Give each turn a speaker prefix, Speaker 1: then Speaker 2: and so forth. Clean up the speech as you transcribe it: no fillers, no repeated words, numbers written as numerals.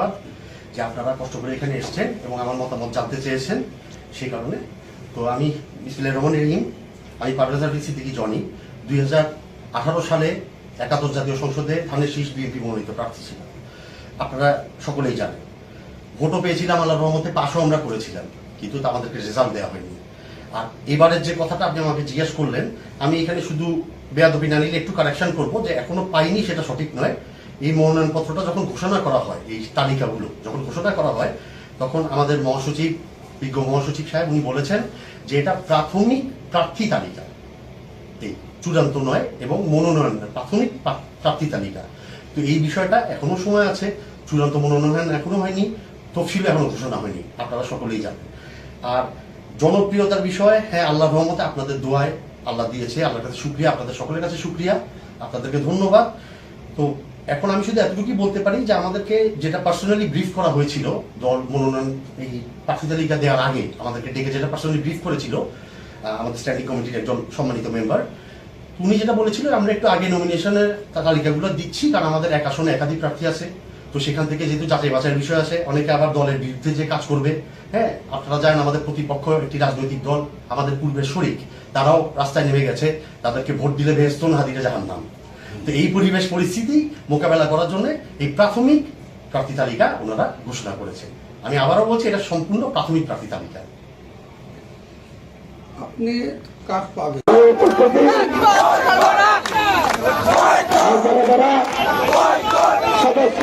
Speaker 1: ধন্যবাদ যে আপনারা কষ্ট করে এখানে এসেছেন এবং আমার মতামত জানতে চেয়েছেন সেই কারণে। তো আমি বিসমিল্লাহির রহমানির রহিম, আমি পারভেজ আহমেদ সিদ্দিকী জনি 2018 সালে একাদশ জাতীয় সংসদে ধানের শীষ বিএনপি মনোনীত প্রার্থী ছিলাম। আপনারা সকলেই জানেন, ভোটও পেয়েছিলাম, আল্লাহর রহমতে পাশও আমরা করেছিলাম, কিন্তু তা আমাদেরকে রেজাল্ট দেওয়া হয়নি। আর এবারের যে কথাটা আপনি আমাকে জিজ্ঞেস করলেন, আমি এখানে শুধু বেয়াদবি না নিলে একটু কারেকশন করবো যে এখনো পাইনি সেটা সঠিক নয়। এই মনোনয়নপত্রটা যখন ঘোষণা করা হয়, এই তালিকাগুলো যখন ঘোষণা করা হয়, তখন আমাদের মহাসচিব, বিজ্ঞ মহাসচিব সাহেব উনি বলেছেন যে এটা প্রাথমিক প্রার্থী তালিকা, এই চূড়ান্ত নয়, এবং মনোনয়ন প্রাথমিক প্রার্থী তালিকা। তো এই বিষয়টা এখনো সময় আছে, চূড়ান্ত মনোনয়ন এখনো হয়নি, তফসিল এখনো ঘোষণা হয়নি, আপনারা সকলেই জানেন। আর জনপ্রিয়তার বিষয়ে, হ্যাঁ, আল্লাহর রহমতে আপনাদের দোয়ায় আল্লাহ দিয়েছে, আল্লাহর কাছে শুকরিয়া, আপনাদের সকলের কাছে শুকরিয়া, আপনাদেরকে ধন্যবাদ। তো এখন আমি শুধু এতটুকুই বলতে পারি যে আমাদেরকে যেটা পার্সোনালি ব্রিফ করা হয়েছিল, দল মনোনয়ন এই প্রার্থী তালিকা দেওয়ার আগে আমাদেরকে ডেকে যেটা পার্সোনালি ব্রিফ করেছিল আমাদের স্ট্যান্ডিং কমিটির একজন সম্মানিত মেম্বার, উনি যেটা বলেছিল আমরা একটু আগে নমিনেশনের তালিকাগুলো দিচ্ছি, কারণ আমাদের এক আসনে একাধিক প্রার্থী আছে, তো সেখান থেকে যেহেতু যাচাই বাছাইয়ের বিষয় আছে, অনেকে আবার দলের বিরুদ্ধে যে কাজ করবে, হ্যাঁ, আপনারা জানেন আমাদের প্রতিপক্ষ একটি রাজনৈতিক দল, আমাদের পূর্বের শরিক, তারাও রাস্তায় নেমে গেছে, তাদেরকে ভোট দিলে বেহেশত না দিলে জাহান্নাম। তো এই পরিবেশ পরিস্থিতি মোকাবেলা করার জন্য এই প্রাথমিক প্রার্থী তালিকা ওনারা ঘোষণা করেছেন। আমি আবারও বলছি, এটা সম্পূর্ণ প্রাথমিক প্রার্থী তালিকা।
Speaker 2: আপনি কাজ পাবেন
Speaker 3: সদস্য